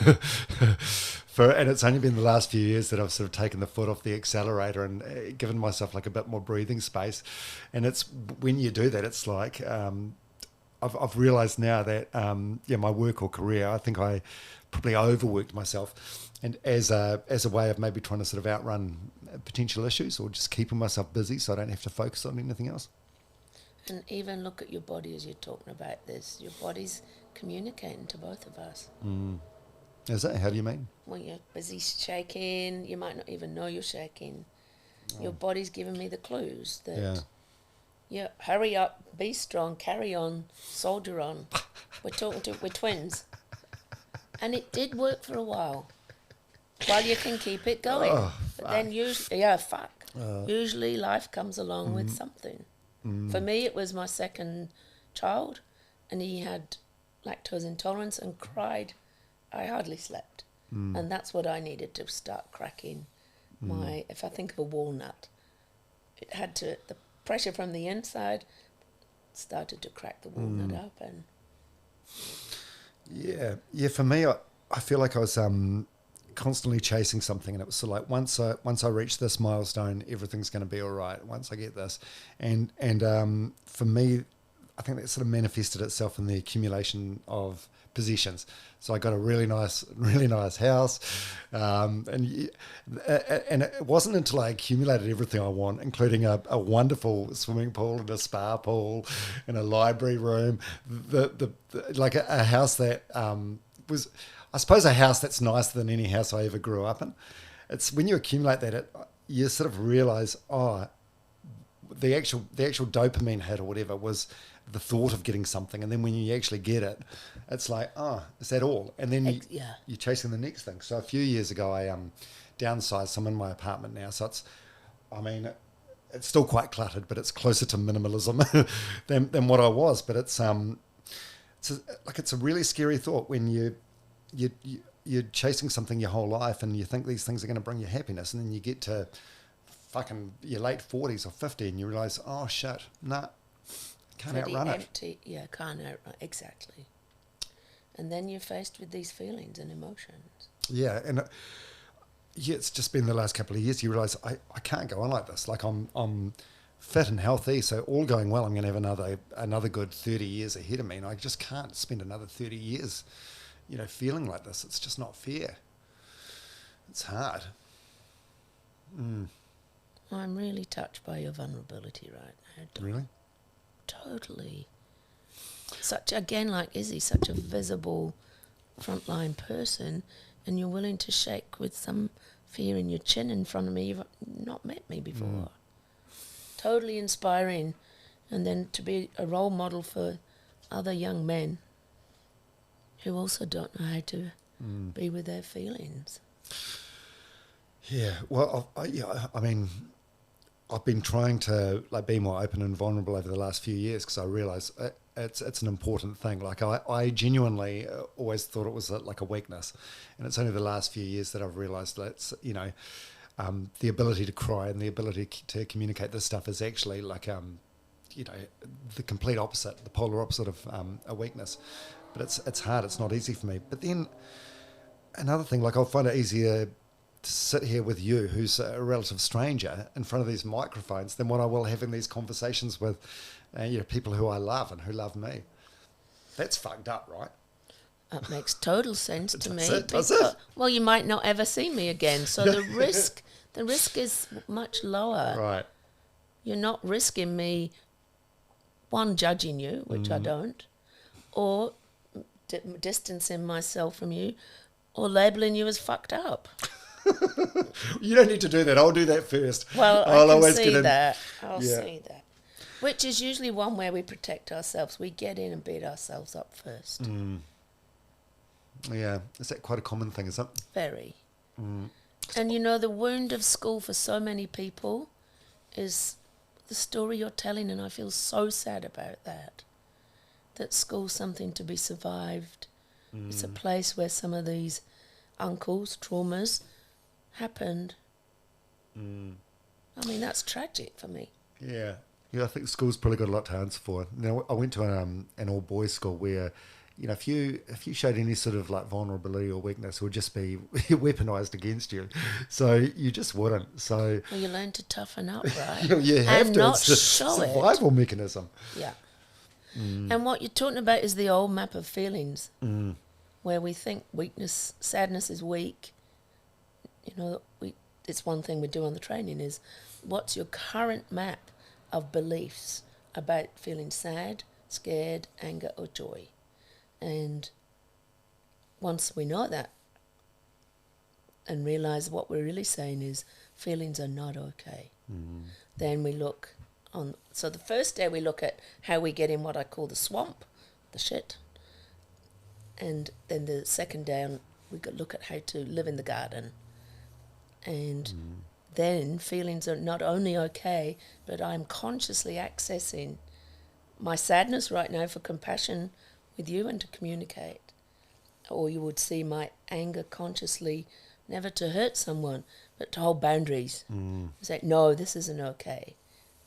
And it's only been the last few years that I've sort of taken the foot off the accelerator and given myself like a bit more breathing space. And it's when you do that, it's like I've realised now that my work or career, I think I probably overworked myself, and as a way of maybe trying to sort of outrun potential issues, or just keeping myself busy so I don't have to focus on anything else. And even look at your body as you're talking about this. Your body's communicating to both of us. Is that? How do you mean? When you're busy shaking, you might not even know you're shaking. Your body's giving me the clues that, hurry up, be strong, carry on, soldier on. We're twins. And it did work for a while. while you can keep it going. Oh, but then usually, usually life comes along with something. For me, it was my second child, and he had lactose intolerance and cried. I hardly slept. And that's what I needed to start cracking if I think of a walnut, it had to, the pressure from the inside started to crack the walnut open. Yeah. For me, I feel like I was constantly chasing something, and it was sort of like once I reach this milestone, everything's going to be all right. Once I get this, and for me, I think that sort of manifested itself in the accumulation of possessions. So I got a really nice house, and it wasn't until I accumulated everything I want, including a wonderful swimming pool and a spa pool and a library room, like a house that was, I suppose, a house that's nicer than any house I ever grew up in. It's when you accumulate that, you sort of realise, the actual dopamine hit or whatever was the thought of getting something, and then when you actually get it, it's like, is that all? And then you're chasing the next thing. So a few years ago, I downsized. So I'm in my apartment now, so it's still quite cluttered, but it's closer to minimalism than what I was. But it's a really scary thought when you're chasing something your whole life, and you think these things are going to bring you happiness, and then you get to fucking your late 40s or 50, and you realise, oh shit, nah. Can't outrun empty. Yeah, can't outrun, exactly. And then you're faced with these feelings and emotions. Yeah, and it's just been the last couple of years you realise I can't go on like this. Like I'm fit and healthy, so all going well, I'm going to have another good 30 years ahead of me, and I just can't spend another 30 years, feeling like this. It's just not fair. It's hard. I'm really touched by your vulnerability right now. Really? Totally. Such, again, like Issy, such a visible frontline person, and you're willing to shake with some fear in your chin in front of me. You've not met me before. Totally inspiring. And then to be a role model for other young men who also don't know how to be with their feelings. Yeah, well, I mean, I've been trying to be more open and vulnerable over the last few years, because I realise it's an important thing. Like I genuinely always thought it was like a weakness, and it's only the last few years that I've realised that it's, the ability to cry and the ability to communicate this stuff is actually like the complete opposite, the polar opposite of a weakness. But it's hard. It's not easy for me. But then another thing, like I'll find it easier to sit here with you, who's a relative stranger, in front of these microphones than what I will having these conversations with people who I love and who love me. That's fucked up, right? That makes total sense to me. Does it? Well, you might not ever see me again, so the risk is much lower. Right. You're not risking me, one, judging you, which I don't, or distancing myself from you, or labelling you as fucked up. You don't need to do that. I'll do that first. Well, I'll see that. I'll see that. Which is usually one where we protect ourselves. We get in and beat ourselves up first. Yeah. Is that quite a common thing, is it? Very. And the wound of school for so many people is the story you're telling, and I feel so sad about that. That school's something to be survived. It's a place where some of these uncles' traumas happened. I mean, that's tragic for me. Yeah, I think school's probably got a lot to answer for. Now, I went to an all-boys school where, if you showed any sort of like vulnerability or weakness, it would just be weaponized against you. So you just wouldn't. So you learn to toughen up, right? You have and to. Not it's a show survival mechanism. Yeah. And what you're talking about is the old map of feelings, where we think weakness, sadness is weak. It's one thing we do on the training is, what's your current map of beliefs about feeling sad, scared, anger, or joy? And once we know that and realise what we're really saying is feelings are not okay, then we look on. So the first day we look at how we get in what I call the swamp, the shit. And then the second day we look at how to live in the garden, And then feelings are not only okay, but I'm consciously accessing my sadness right now for compassion with you and to communicate. Or you would see my anger consciously, never to hurt someone, but to hold boundaries. Say, no, this isn't okay.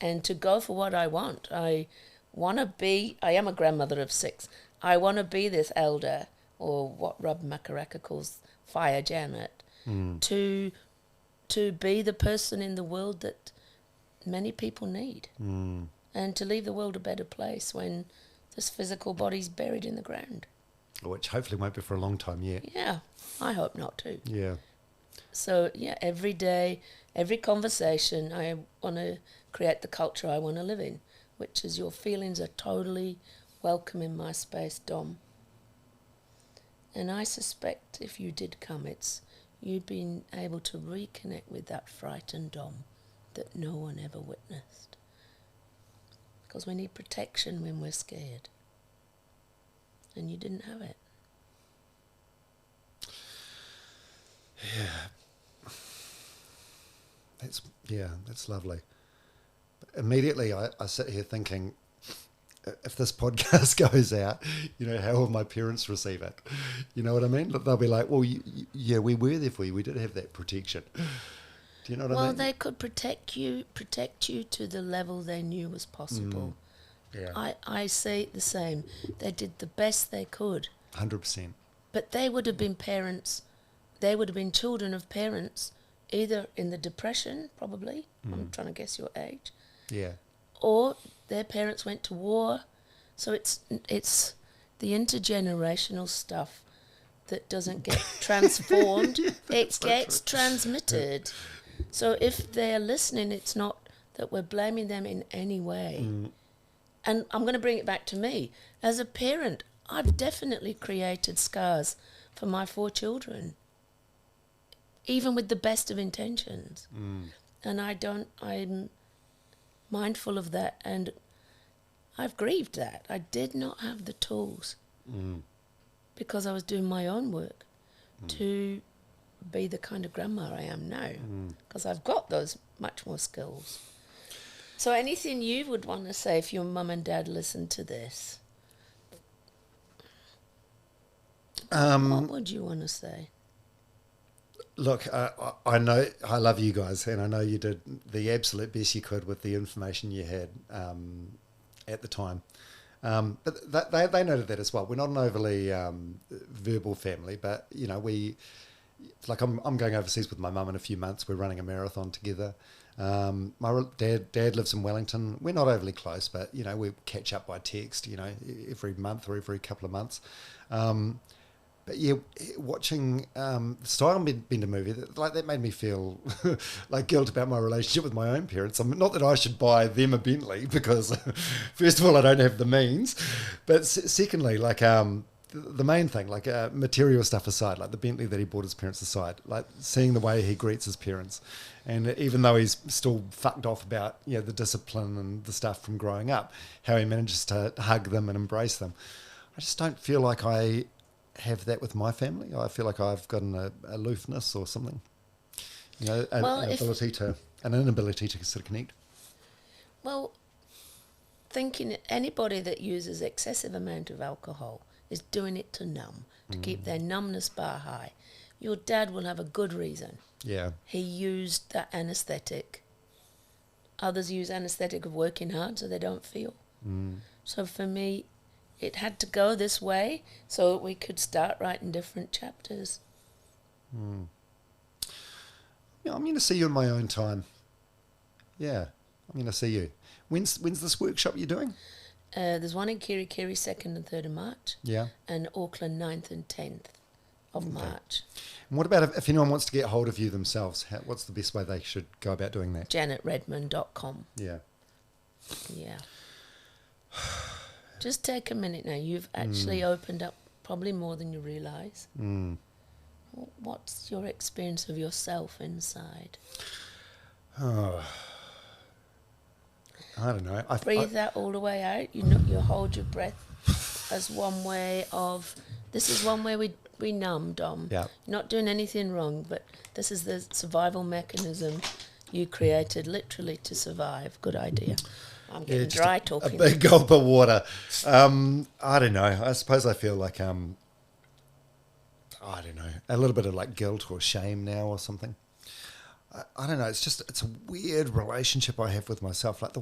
And to go for what I want. I am a grandmother of 6. I want to be this elder, or what Rob Makaraka calls Fire Janet, to be the person in the world that many people need. And to leave the world a better place when this physical body's buried in the ground. Which hopefully won't be for a long time yet. Yeah, I hope not too. Yeah. So, yeah, every day, every conversation, I want to create the culture I want to live in, which is your feelings are totally welcome in my space, Dom. And I suspect if you did come, it's you'd been able to reconnect with that frightened Dom that no one ever witnessed. Because we need protection when we're scared. And you didn't have it. That's lovely. Immediately I sit here thinking, if this podcast goes out, how will my parents receive it? You know what I mean? They'll be like, well, we were there for you. We did have that protection. Do you know what I mean? Well, they could protect you to the level they knew was possible. Yeah. I say the same. They did the best they could. 100%. But they would have been parents, they would have been children of parents, either in the Depression, probably, I'm trying to guess your age. Yeah. Or their parents went to war. So it's the intergenerational stuff that doesn't get transformed. It gets transmitted. So if they're listening, it's not that we're blaming them in any way. And I'm going to bring it back to me. As a parent, I've definitely created scars for my 4 children, even with the best of intentions. And I'm mindful of that, and I've grieved that. I did not have the tools because I was doing my own work to be the kind of grandma I am now, because I've got those much more skills. So anything you would want to say if your mum and dad listen to this? What would you want to say? Look, I know I love you guys, and I know you did the absolute best you could with the information you had at the time. But they noted that as well. We're not an overly verbal family, but I'm going overseas with my mum in a few months. We're running a marathon together. My dad lives in Wellington. We're not overly close, but we catch up by text, every month or every couple of months. But yeah, watching the Stylebender movie, that made me feel like guilt about my relationship with my own parents. Not that I should buy them a Bentley, because first of all, I don't have the means, but secondly, the main thing, material stuff aside, like the Bentley that he bought his parents aside, like seeing the way he greets his parents, and even though he's still fucked off about the discipline and the stuff from growing up, how he manages to hug them and embrace them. I just don't feel like I have that with my family. I feel like I've got an aloofness or something, an inability to sort of connect. Well, thinking anybody that uses excessive amount of alcohol is doing it to numb, to keep their numbness bar high. Your dad will have a good reason. Yeah. He used that anaesthetic. Others use anaesthetic of working hard so they don't feel. So for me, it had to go this way so that we could start writing different chapters. Yeah, I'm going to see you in my own time. Yeah, I'm going to see you. When's this workshop you're doing? There's one in Kirikiri 2nd and 3rd of March. Yeah. And Auckland 9th and 10th of March. And what about if anyone wants to get hold of you themselves? What's the best way they should go about doing that? JanetRedmond.com. Yeah. Yeah. Just take a minute now. You've actually opened up probably more than you realise. What's your experience of yourself inside? Oh, I don't know. Breathe that all the way out. You hold your breath. as one way of, this is one way we numb, Dom. Yeah. Not doing anything wrong, but this is the survival mechanism you created literally to survive. Good idea. I'm getting dry a talking. big gulp of water. I don't know. I suppose I feel like, I don't know, a little bit of like guilt or shame now or something. I don't know. It's a weird relationship I have with myself. Like the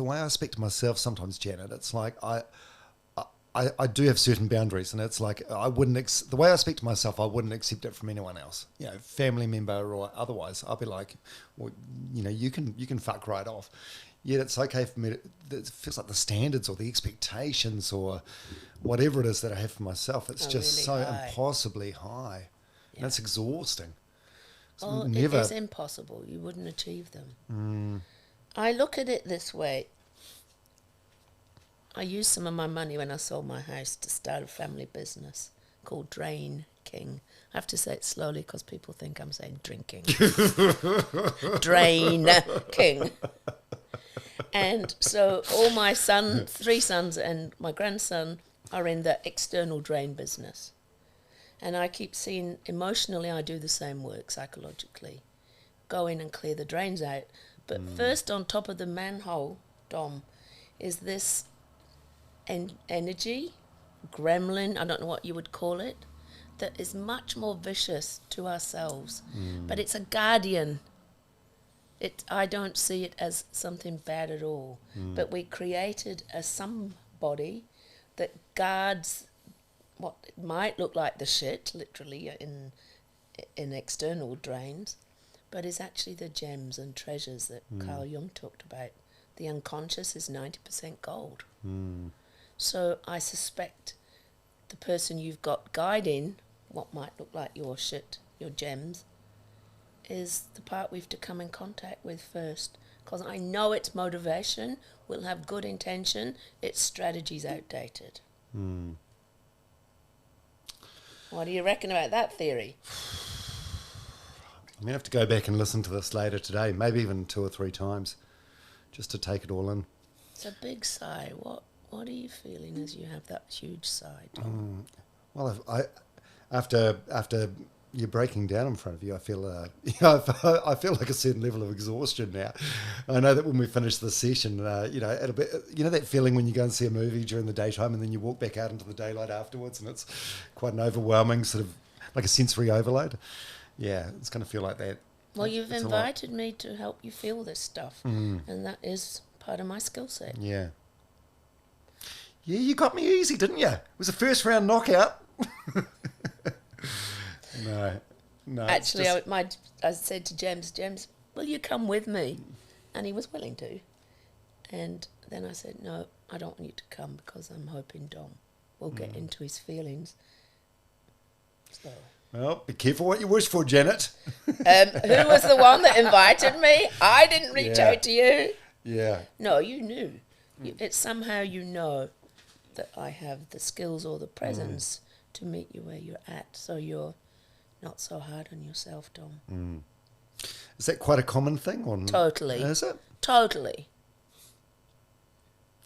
way I speak to myself sometimes, Janet. It's like I do have certain boundaries, and it's like the way I speak to myself, I wouldn't accept it from anyone else. You know, family member or otherwise. I'll be like, well, you know, you can fuck right off. Yet it's okay for me. It feels like the standards or the expectations or whatever it is that I have for myself. It's just really so high. Impossibly high, and it's exhausting. Oh, it is impossible. You wouldn't achieve them. I look at it this way. I used some of my money when I sold my house to start a family business called Drain King. I have to say it slowly because people think I'm saying drinking. Drain King. And so all my three sons and my grandson are in the external drain business. And I keep seeing, emotionally, I do the same work psychologically. Go in and clear the drains out. But first on top of the manhole, Dom, is this energy, gremlin, I don't know what you would call it, that is much more vicious to ourselves. But it's a guardian. I don't see it as something bad at all. But we created a somebody that guards what might look like the shit, literally, in external drains, but is actually the gems and treasures that Carl Jung talked about. The unconscious is 90% gold. So I suspect the person you've got guiding what might look like your shit, your gems, is the part we've to come in contact with first. Because I know its motivation will have good intention, its strategy's outdated. What do you reckon about that theory? I'm going to have to go back and listen to this later today, maybe even 2 or 3 times, just to take it all in. It's a big sigh. What are you feeling as you have that huge sigh, Tom? Well, after you're breaking down in front of you, I feel I feel like a certain level of exhaustion now. I know that when we finish the session, it'll be, you know, that feeling when you go and see a movie during the daytime and then you walk back out into the daylight afterwards, and it's quite an overwhelming sort of like a sensory overload. Yeah, it's going to feel like that. Well, you've invited me to help you feel this stuff, and that is part of my skill set. Yeah. Yeah, you got me easy, didn't you? It was a first round knockout. No. Actually, I said to James, will you come with me? And he was willing to. And then I said, no, I don't want you to come because I'm hoping Dom will get into his feelings. So. Well, be careful what you wish for, Janet. Who was the one that invited me? I didn't reach out to you. Yeah. No, you knew. It's somehow you know that I have the skills or the presence to meet you where you're at, so you're not so hard on yourself, Dom. Is that quite a common thing? Totally. Is it? Totally.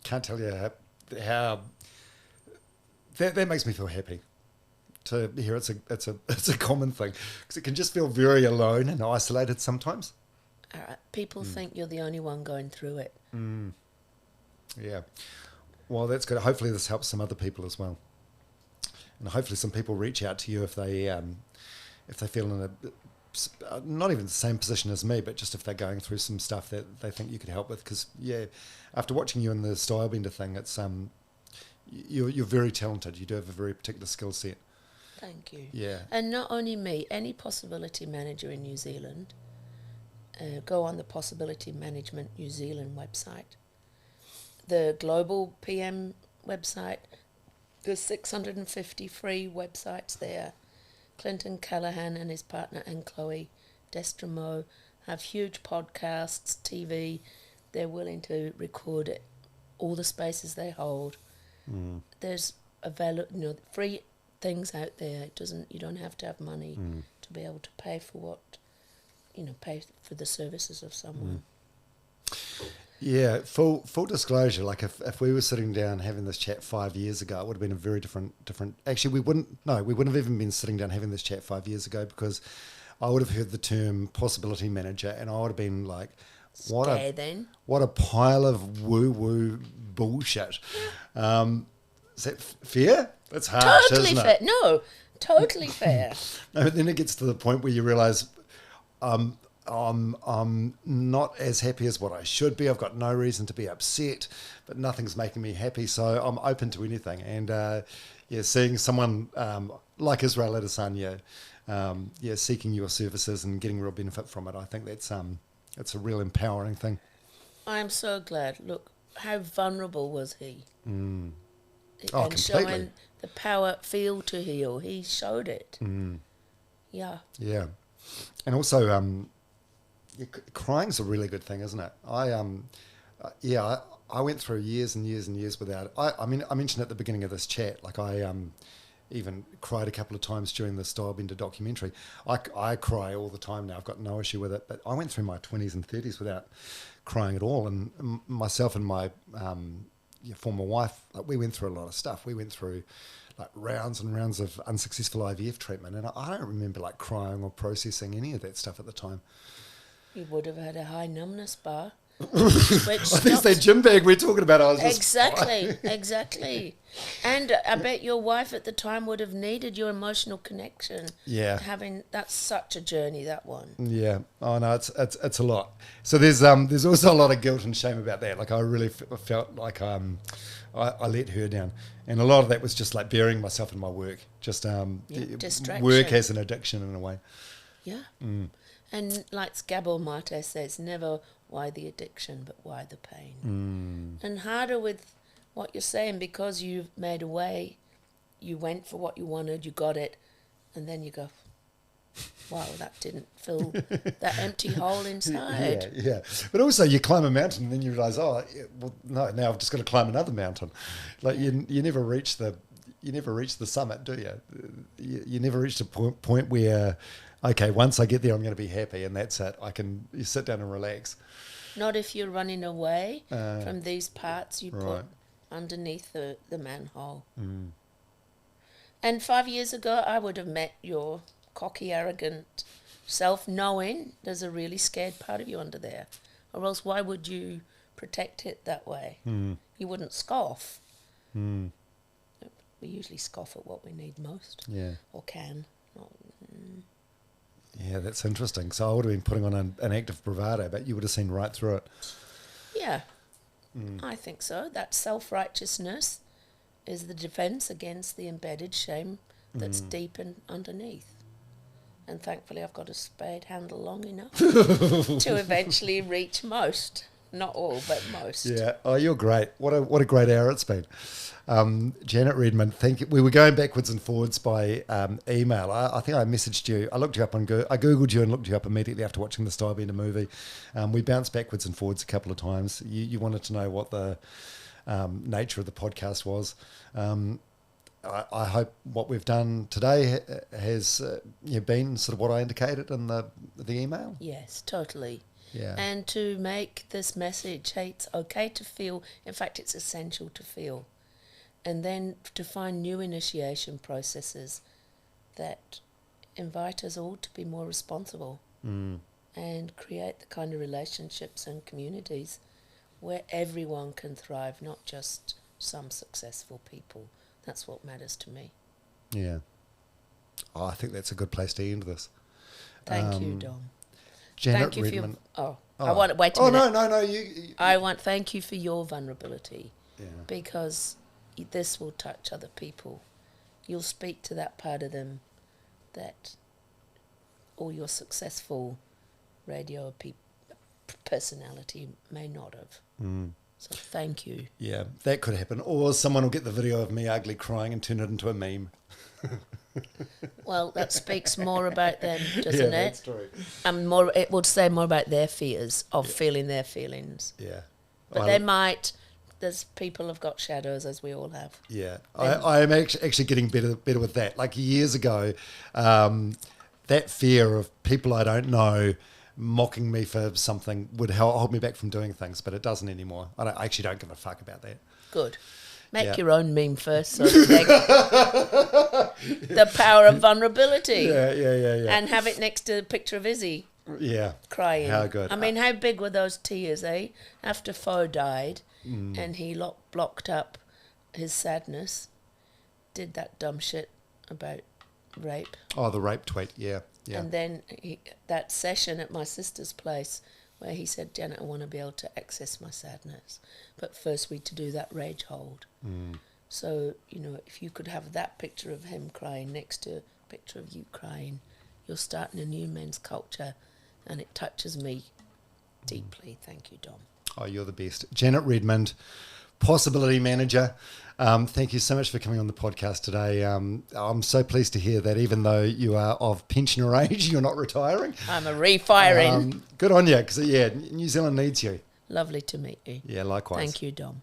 Can't tell you how that makes me feel happy to hear it's a common thing, because it can just feel very alone and isolated sometimes. People think you're the only one going through it. Yeah. Well, that's good. Hopefully this helps some other people as well. And hopefully some people reach out to you if they feel in a, not even the same position as me, but just if they're going through some stuff that they think you could help with. Because, after watching you in the Stylebender thing, it's you're very talented. You do have a very particular skill set. Thank you. Yeah. And not only me, any possibility manager in New Zealand, go on the Possibility Management New Zealand website. The Global PM website, there's 650 free websites there. Clinton Callahan and his partner and Chloe Destremo have huge podcasts, TV. They're willing to record it, all the spaces they hold. There's free things out there. You don't have to have money to be able to pay for pay for the services of someone. Yeah, full disclosure. Like if we were sitting down having this chat 5 years ago, it would have been a very different. Actually, we wouldn't have even been sitting down having this chat 5 years ago, because I would have heard the term possibility manager, and I would have been like, what a pile of woo bullshit. Is that fair? That's harsh, Totally isn't fair. it? No, totally fair. No, but then it gets to the point where you realise I'm not as happy as what I should be. I've got no reason to be upset, but nothing's making me happy, so I'm open to anything. And seeing someone like Israel Adesanya, seeking your services and getting real benefit from it, I think that's a real empowering thing. I'm so glad. Look, how vulnerable was he? Oh, and completely. showing the power, feel to heal. He showed it. Yeah. Yeah. And also, crying's a really good thing, isn't it? I went through years and years and years without it. I mean, I mentioned at the beginning of this chat, like I even cried a couple of times during the Stylebender documentary. I cry all the time now. I've got no issue with it. But I went through my 20s and 30s without crying at all. And myself and my former wife, like, we went through a lot of stuff. We went through like rounds and rounds of unsuccessful IVF treatment, and I don't remember like crying or processing any of that stuff at the time. You would have had a high numbness bar. I think it's that gym bag we're talking about. I was just Exactly. And I bet your wife at the time would have needed your emotional connection. Yeah. That's such a journey, that one. Yeah. Oh no, it's a lot. So there's also a lot of guilt and shame about that. Like I really felt like I let her down, and a lot of that was just like burying myself in my work. Just distraction. Work as an addiction in a way. Yeah. And like Gabor Mate says, never why the addiction, but why the pain. And harder with what you're saying, because you've made a way, you went for what you wanted, you got it, and then you go, wow, that didn't fill that empty hole inside. Yeah. But also you climb a mountain and then you realise, now I've just got to climb another mountain. Like you never reach the summit, do you? You never reach the point where, okay, once I get there, I'm going to be happy, and that's it. You sit down and relax. Not if you're running away from these parts you right. put underneath the manhole. And 5 years ago, I would have met your cocky, arrogant self, knowing there's a really scared part of you under there. Or else why would you protect it that way? You wouldn't scoff. We usually scoff at what we need most. Yeah. Or can. Yeah, that's interesting. So I would have been putting on an act of bravado, but you would have seen right through it. Yeah, I think so. That self-righteousness is the defence against the embedded shame that's deep underneath. And thankfully I've got a spade handle long enough to eventually reach most. Not all, but most. Yeah. Oh, you're great. What a great hour it's been. Janet Redmond, thank you. We were going backwards and forwards by email. I think I messaged you. I looked you up on Google. I Googled you and looked you up immediately after watching the Stylebender movie. We bounced backwards and forwards a couple of times. You wanted to know what the nature of the podcast was. I hope what we've done today has been sort of what I indicated in the email. Yes, totally. Yeah. And to make this message, hey, it's okay to feel. In fact, it's essential to feel. And then to find new initiation processes that invite us all to be more responsible and create the kind of relationships and communities where everyone can thrive, not just some successful people. That's what matters to me. Yeah. Oh, I think that's a good place to end this. Thank you, Dom. Janet thank you Redmond. I want. Wait a minute. No. You. Thank you for your vulnerability. Yeah. Because this will touch other people. You'll speak to that part of them that all your successful radio personality may not have. So thank you. Yeah, that could happen. Or someone will get the video of me ugly crying and turn it into a meme. Well, that speaks more about them, doesn't Yeah, it? that's true. And it would say more about their fears of feeling their feelings. Yeah. But they might. There's people have got shadows, as we all have. Yeah, I am actually getting better with that. Like years ago, that fear of people I don't know mocking me for something would hold me back from doing things, but it doesn't anymore. I actually don't give a fuck about that. Good. Make your own meme first, so that the power of vulnerability. Yeah. And have it next to a picture of Issy. Yeah. Crying. How good. I mean, how big were those tears, eh? After Foe died and he blocked up his sadness, did that dumb shit about rape. Oh, the rape tweet, yeah. And then that session at my sister's place where he said, Janet, I want to be able to access my sadness. But first we to do that rage hold. So, if you could have that picture of him crying next to a picture of you crying, you're starting a new men's culture, and it touches me deeply. Thank you, Dom. Oh, you're the best. Janet Redmond, Possibility Manager. Thank you so much for coming on the podcast today. I'm so pleased to hear that even though you are of pensioner age, you're not retiring. I'm a refiring. Good on you, because, New Zealand needs you. Lovely to meet you. Yeah, likewise. Thank you, Dom.